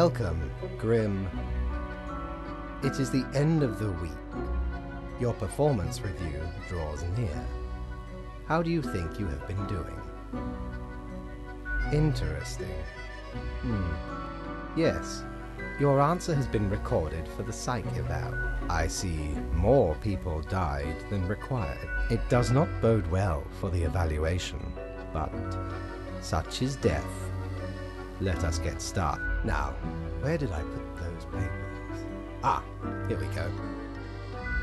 Welcome, Grim. It is the end of the week. Your performance review draws near. How do you think you have been doing? Interesting. Yes, your answer has been recorded for the psych eval. I see more people died than required. It does not bode well for the evaluation, but such is death. Let us get started. Now, where did I put those papers? Ah, here we go.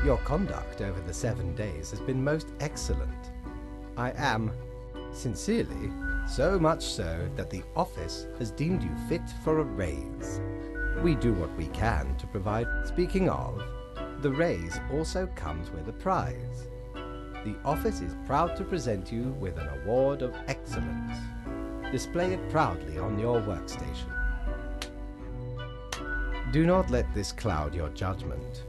Your conduct over the 7 days has been most excellent. I am, sincerely, so much so that the office has deemed you fit for a raise. We do what we can to provide. Speaking of, the raise also comes with a prize. The office is proud to present you with an award of excellence. Display it proudly on your workstation. Do not let this cloud your judgment.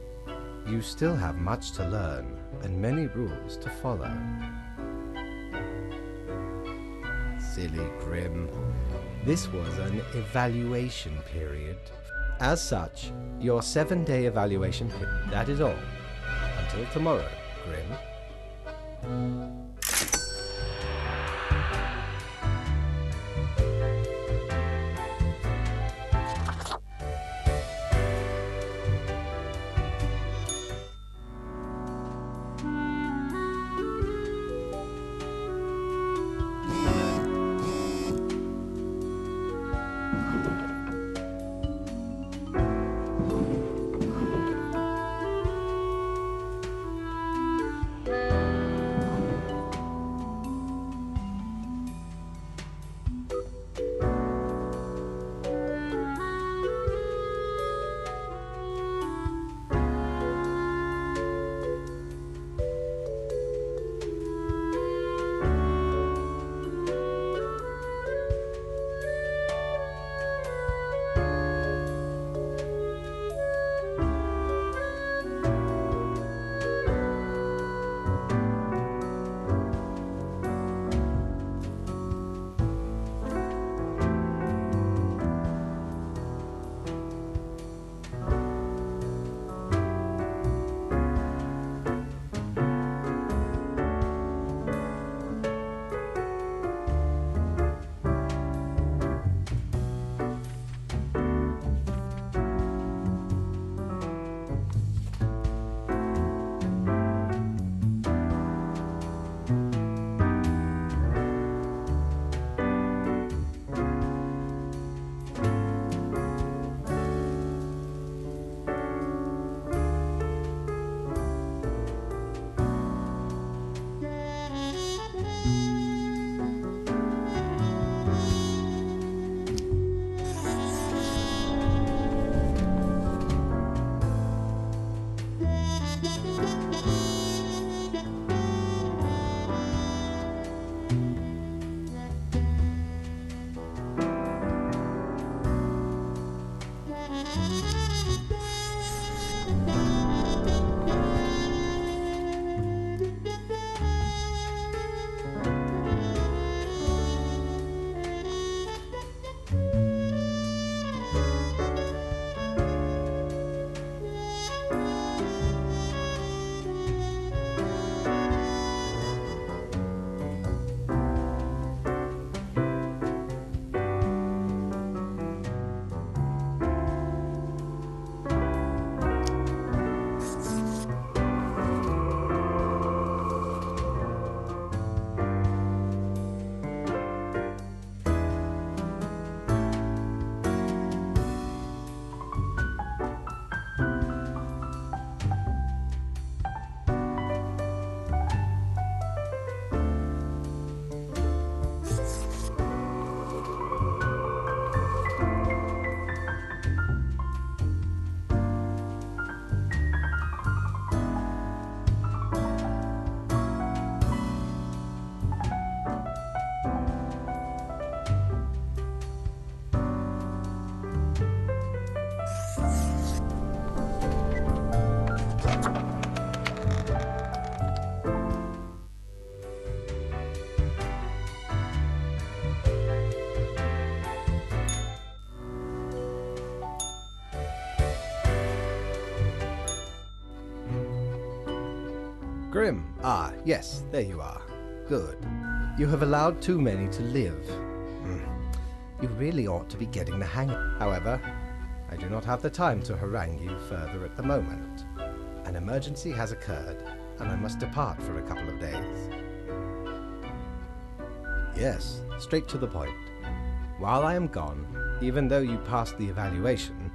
You still have much to learn and many rules to follow. Silly Grim. This was an evaluation period. As such, your 7-day evaluation period. That is all. Until tomorrow, Grim. Grim. Ah, yes, there you are. Good. You have allowed too many to live. You really ought to be getting the hang of it. However, I do not have the time to harangue you further at the moment. An emergency has occurred, and I must depart for a couple of days. Yes, straight to the point. While I am gone, even though you passed the evaluation,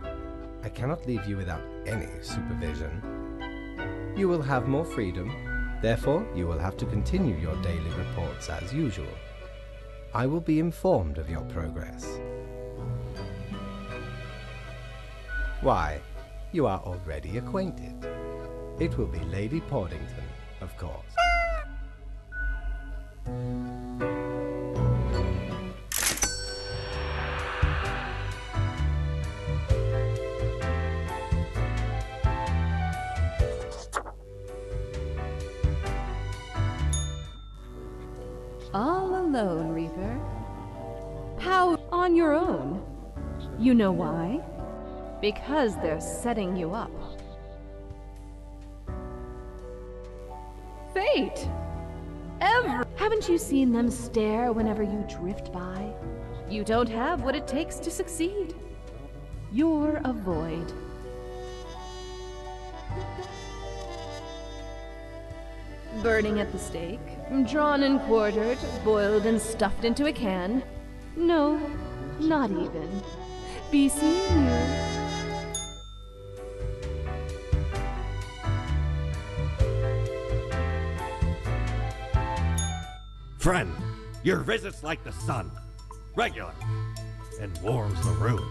I cannot leave you without any supervision. You will have more freedom, therefore you will have to continue your daily reports as usual. I will be informed of your progress. Why, you are already acquainted. It will be Lady Portington, of course. All alone, Reaper. How on your own? You know why? Because they're setting you up. Fate! Haven't you seen them stare whenever you drift by? You don't have what it takes to succeed. You're a void. Burning at the stake, drawn and quartered, boiled and stuffed into a can. No, not even. Be seeing you. Friend, your visit's like the sun, regular, and warms the room.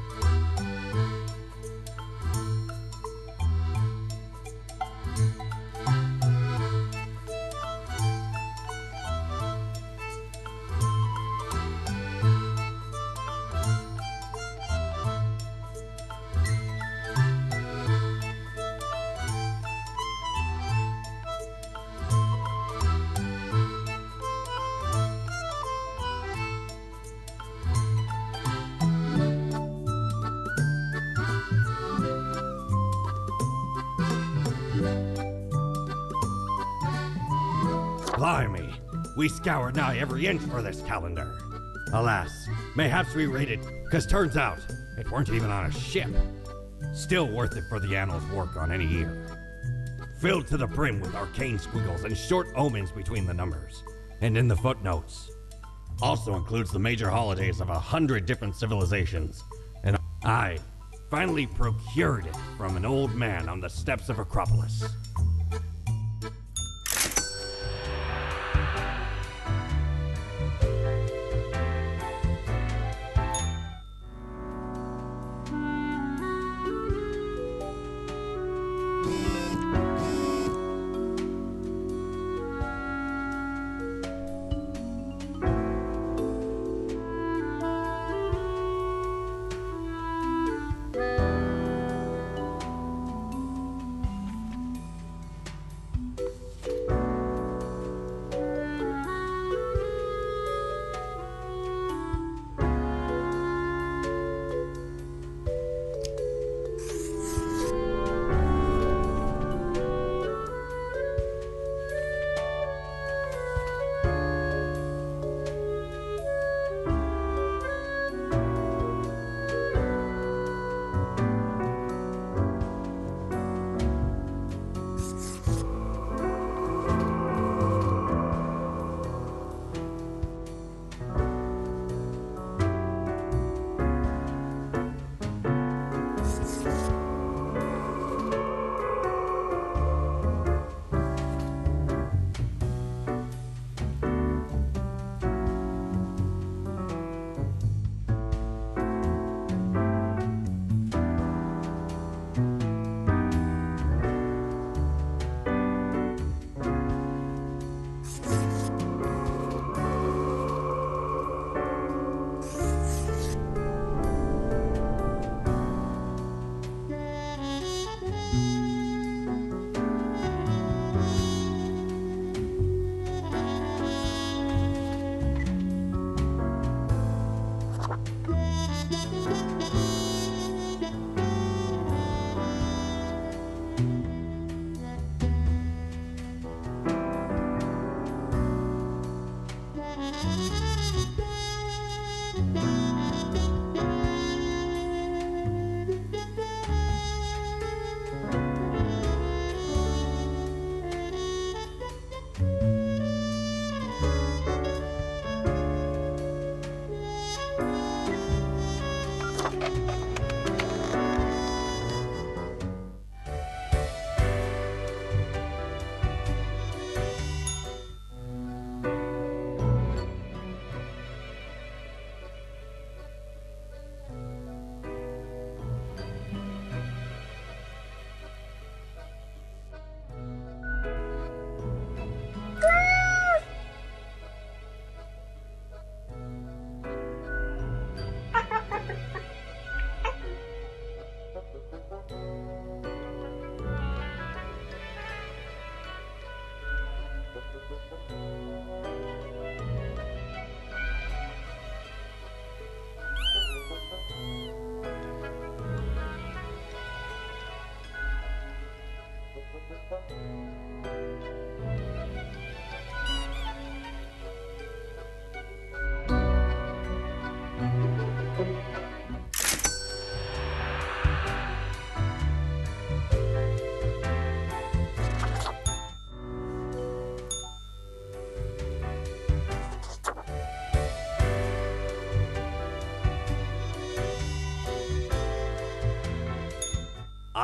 Blimey, we scoured nigh every inch for this calendar. Alas, mayhaps we raided, 'cause turns out it weren't even on a ship. Still worth it for the annals' work on any year. Filled to the brim with arcane squiggles and short omens between the numbers. And in the footnotes. Also includes the major holidays of 100 different civilizations. And I finally procured it from an old man on the steps of Acropolis.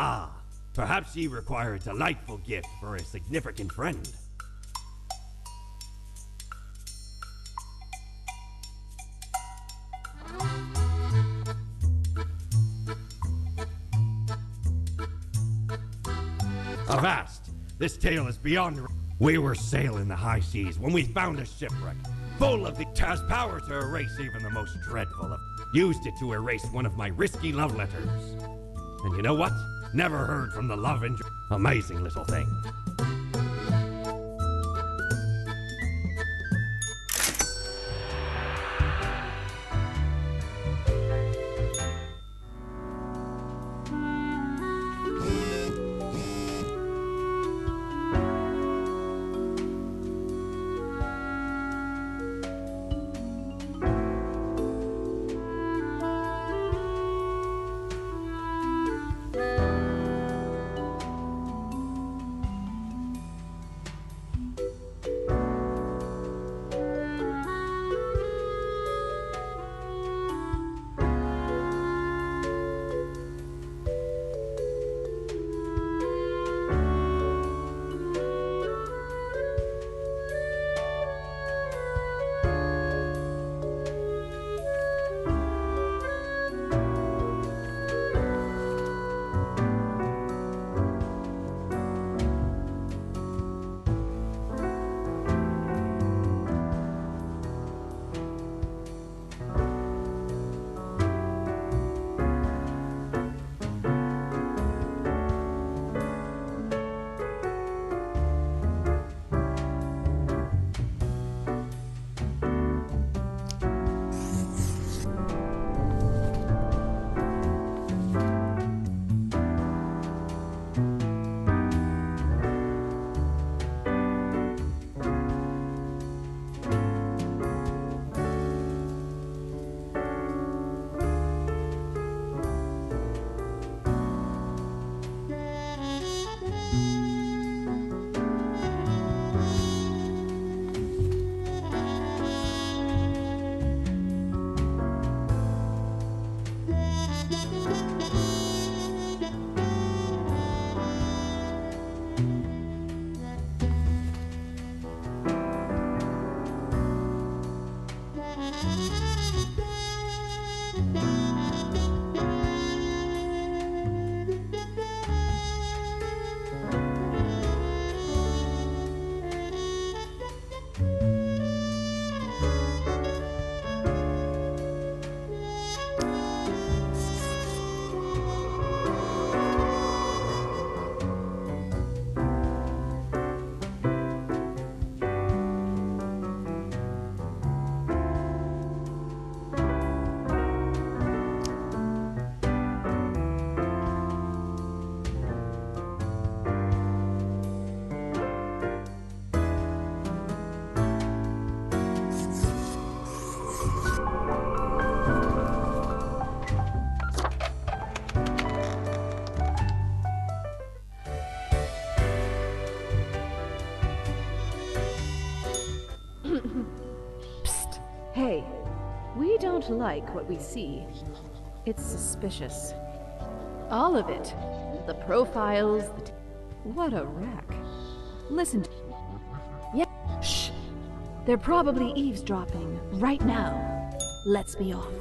Ah, perhaps ye require a delightful gift for a significant friend. Avast! This tale is beyond. We were sailing the high seas when we found a shipwreck full of the has power to erase even the most dreadful of. Used it to erase one of my risky love letters. And you know what? Never heard from the love and amazing little thing. Hey, we don't like what we see. It's suspicious. All of it. The profiles, what a wreck. Listen to... Yeah, shh. They're probably eavesdropping right now. Let's be off.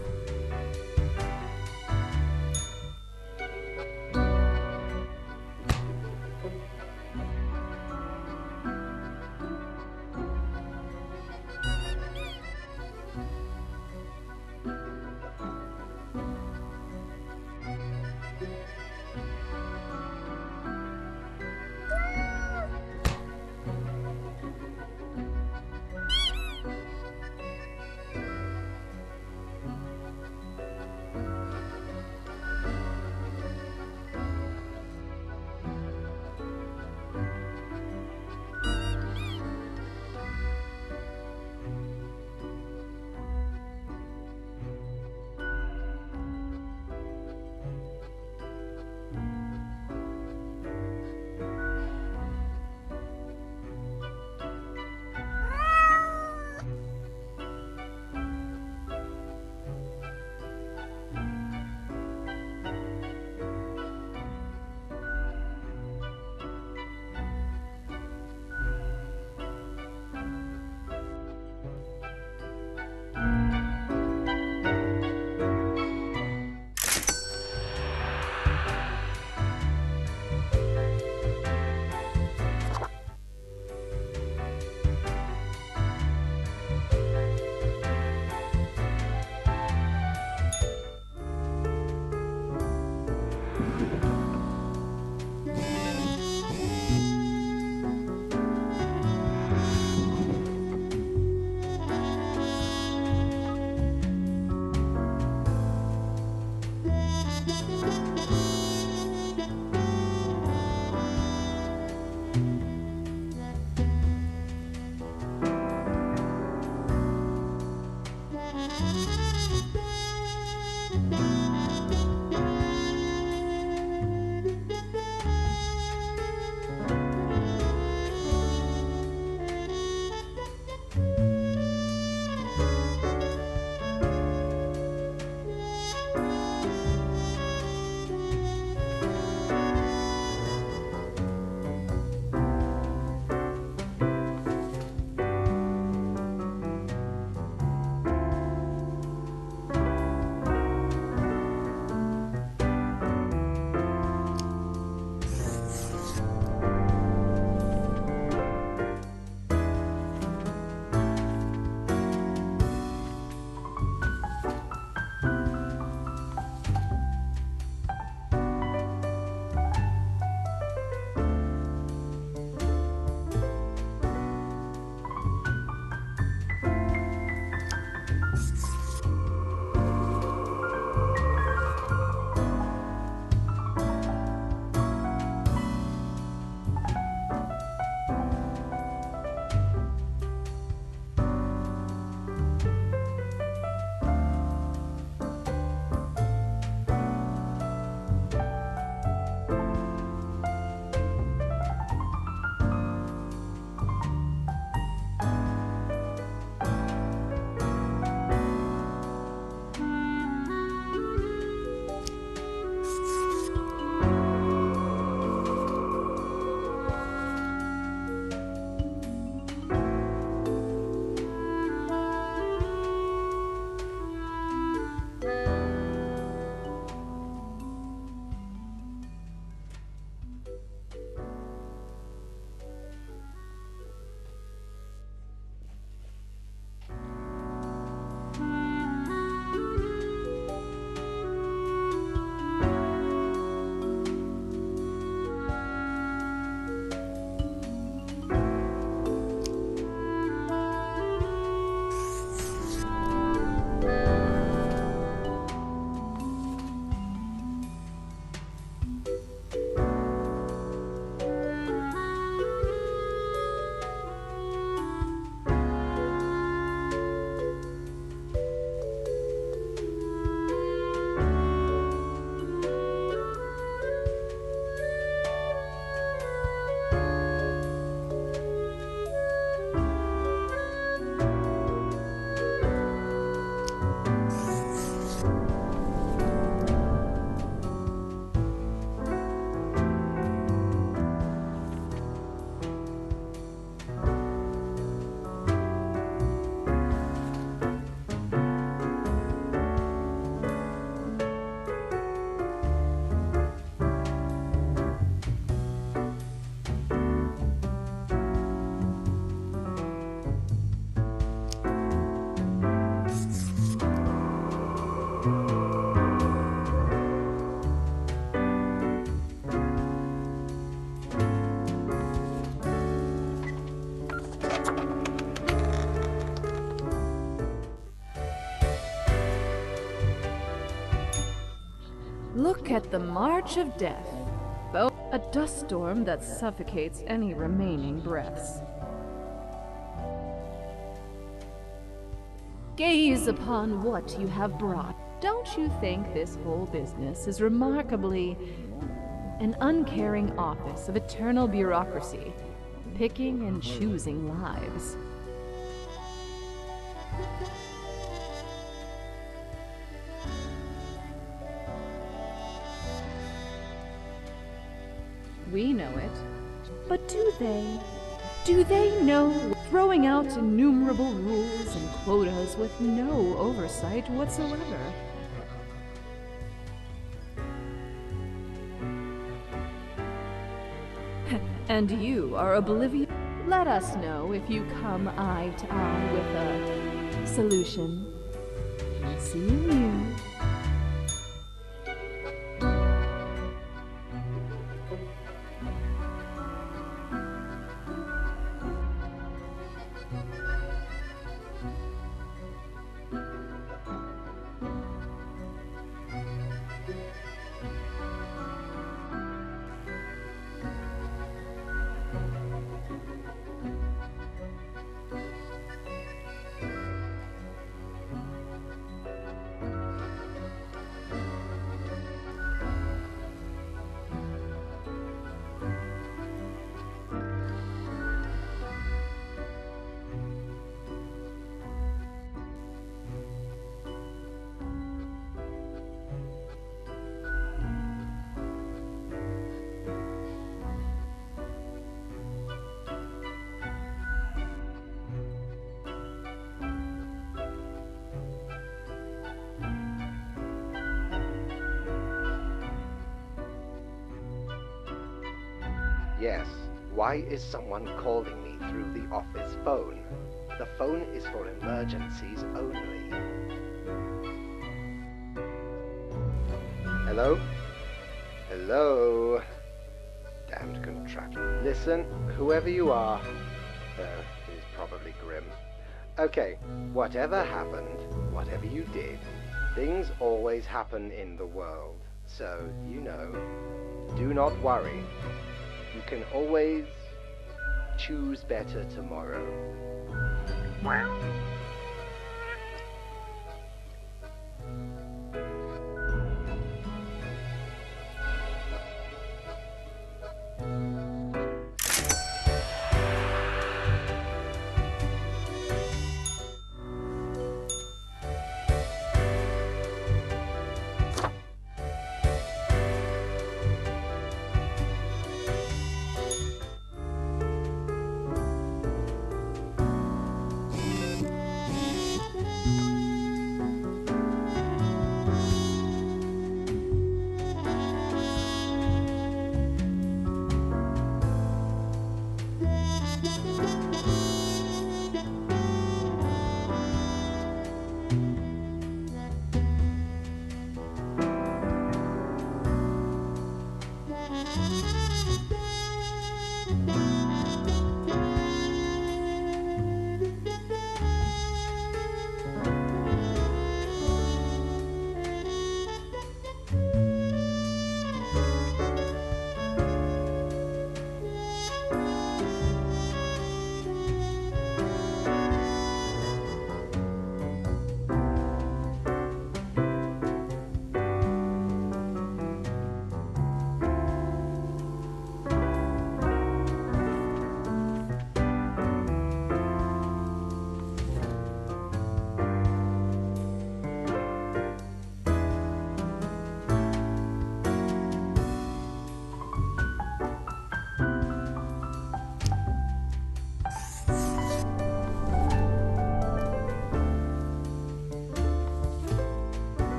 Look at the march of death. A dust storm that suffocates any remaining breaths. Gaze upon what you have brought. Don't you think this whole business is remarkably an uncaring office of eternal bureaucracy, picking and choosing lives? We know it, but do they? Do they know throwing out innumerable rules and quotas with no oversight whatsoever? And you are oblivious? Let us know if you come eye to eye with a solution. Seeing you. Yes, why is someone calling me through the office phone? The phone is for emergencies only. Hello? Hello? Damned contraption. Listen, whoever you are, he's probably grim. Okay, whatever happened, whatever you did, things always happen in the world. So, you know, do not worry. You can always choose better tomorrow.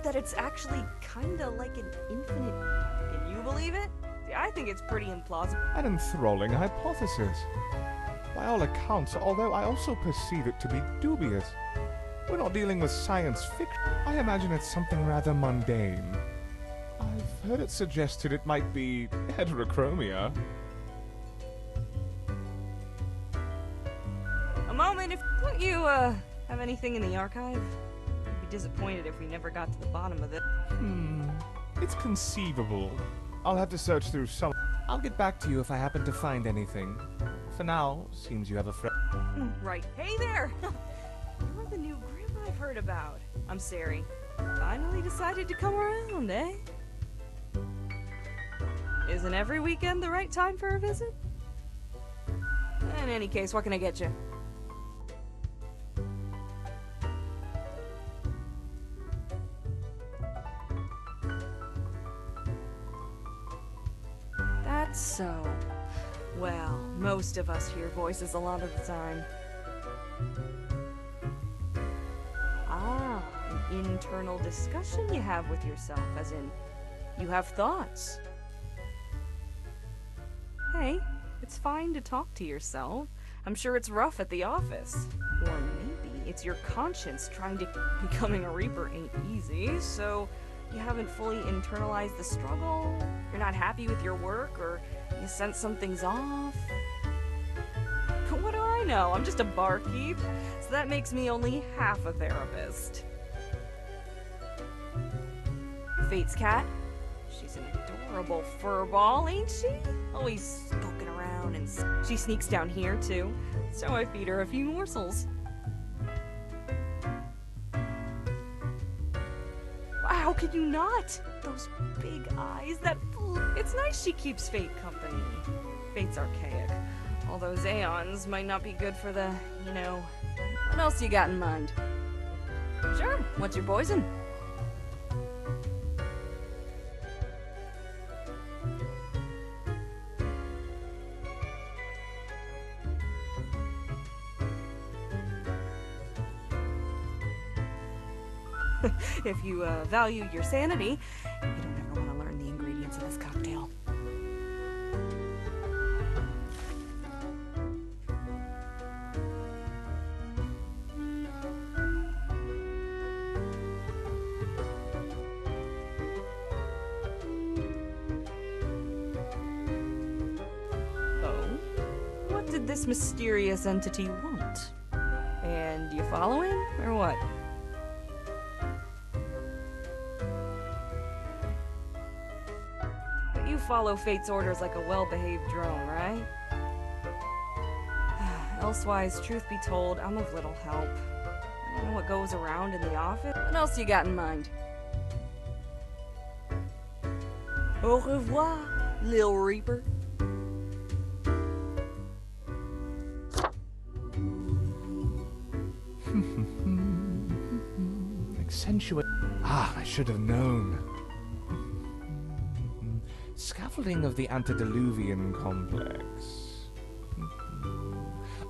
That it's actually kinda like an infinite. Can you believe it? See, I think it's pretty implausible. An enthralling hypothesis. By all accounts, although I also perceive it to be dubious. We're not dealing with science fiction. I imagine it's something rather mundane. I've heard it suggested it might be heterochromia. A moment, if don't you have anything in the archive? Disappointed if we never got to the bottom of it. It's conceivable. I'll have to search through some. I'll get back to you if I happen to find anything. For now, seems you have a friend. Right. Hey there! You're the new grandma I've heard about. I'm Sari. Finally decided to come around, eh? Isn't every weekend the right time for a visit? In any case, what can I get you? So, well, most of us hear voices a lot of the time. Ah, an internal discussion you have with yourself, as in, you have thoughts. Hey, it's fine to talk to yourself. I'm sure it's rough at the office. Or maybe it's your conscience trying to... Becoming a Reaper ain't easy, so... You haven't fully internalized the struggle, you're not happy with your work, or you sense something's off. What do I know? I'm just a barkeep, so that makes me only half a therapist. Fate's cat? She's an adorable furball, ain't she? Always poking around, and she sneaks down here too, so I feed her a few morsels. How could you not? Those big eyes, that it's nice she keeps Fate company. Fate's archaic. All those aeons might not be good for the, you know... What else you got in mind? Sure, what's your poison? If you value your sanity, you don't ever want to learn the ingredients of this cocktail. This mysterious entity want? And you following, or what? But you follow fate's orders like a well-behaved drone, right? Elsewise, truth be told, I'm of little help. I don't know what goes around in the office. What else you got in mind? Au revoir, Lil Reaper. Accentuate. Ah, I should have known. Scaffolding of the antediluvian complex.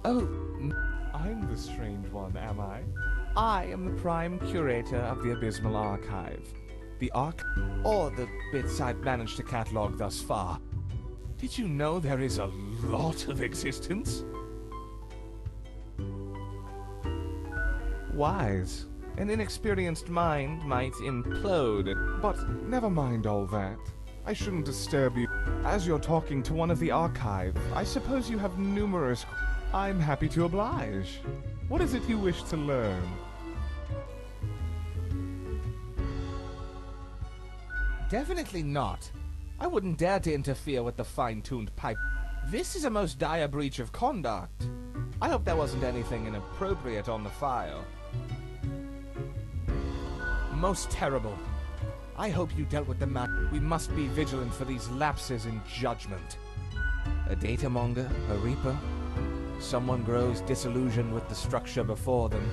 Oh, I'm the strange one, am I? I am the prime curator of the Abysmal Archive. The or the bits I've managed to catalog thus far. Did you know there is a lot of existence? Wise. An inexperienced mind might implode. But never mind all that. I shouldn't disturb you. As you're talking to one of the archive, I suppose you have numerous... I'm happy to oblige. What is it you wish to learn? Definitely not. I wouldn't dare to interfere with the fine-tuned pipe. This is a most dire breach of conduct. I hope there wasn't anything inappropriate on the file. Most terrible. I hope you dealt with the matter. We must be vigilant for these lapses in judgment. A data monger, a reaper. Someone grows disillusioned with the structure before them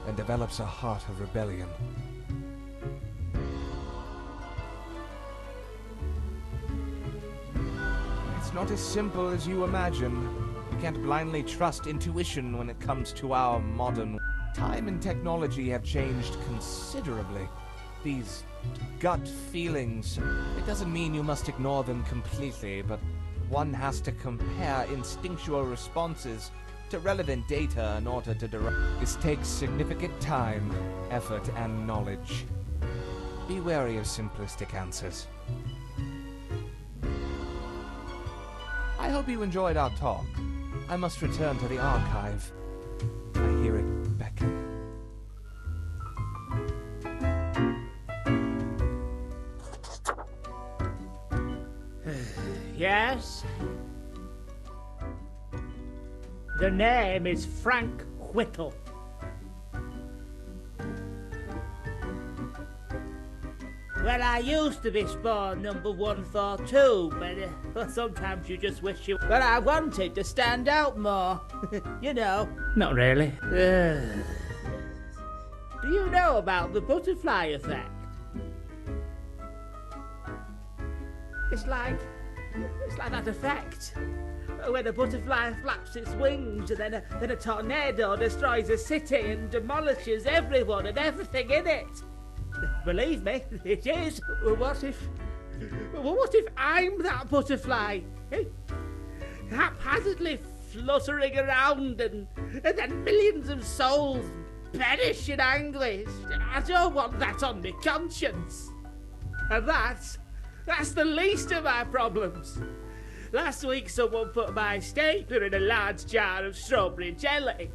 and develops a heart of rebellion. It's not as simple as you imagine. You can't blindly trust intuition when it comes to our modern... Time and technology have changed considerably. These gut feelings, it doesn't mean you must ignore them completely, but one has to compare instinctual responses to relevant data in order to derive. This takes significant time, effort, and knowledge. Be wary of simplistic answers. I hope you enjoyed our talk. I must return to the archive. I hear it beckon. Yes? The name is Frank Whittle. Well, I used to be spawn number 142, but sometimes you just wish you... But I wanted to stand out more, you know. Not really. Do you know about the butterfly effect? It's like that effect when a butterfly flaps its wings and then a tornado destroys a city and demolishes everyone and everything in it. Believe me, it is. What if I'm that butterfly? Eh? Haphazardly fluttering around and then millions of souls perish in anguish. I don't want that on my conscience. And that's the least of my problems. Last week someone put my stapler in a large jar of strawberry jelly.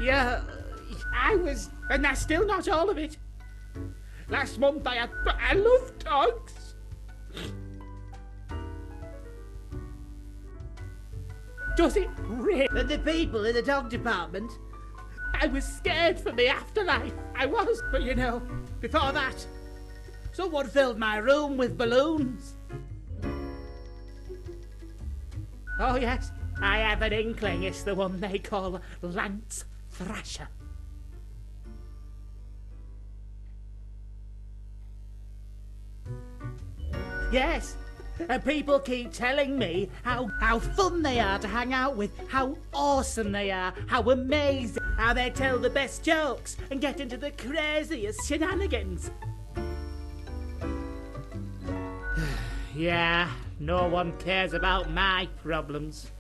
Yeah, and that's still not all of it. Last month I love dogs. Does it really? And the people in the dog department, I was scared for the afterlife. I was, but you know, before that, someone filled my room with balloons. Oh yes, I have an inkling it's the one they call Lance Thrasher. Yes, And people keep telling me how fun they are to hang out with, how awesome they are, how amazing, how they tell the best jokes and get into the craziest shenanigans. Yeah, no one cares about my problems.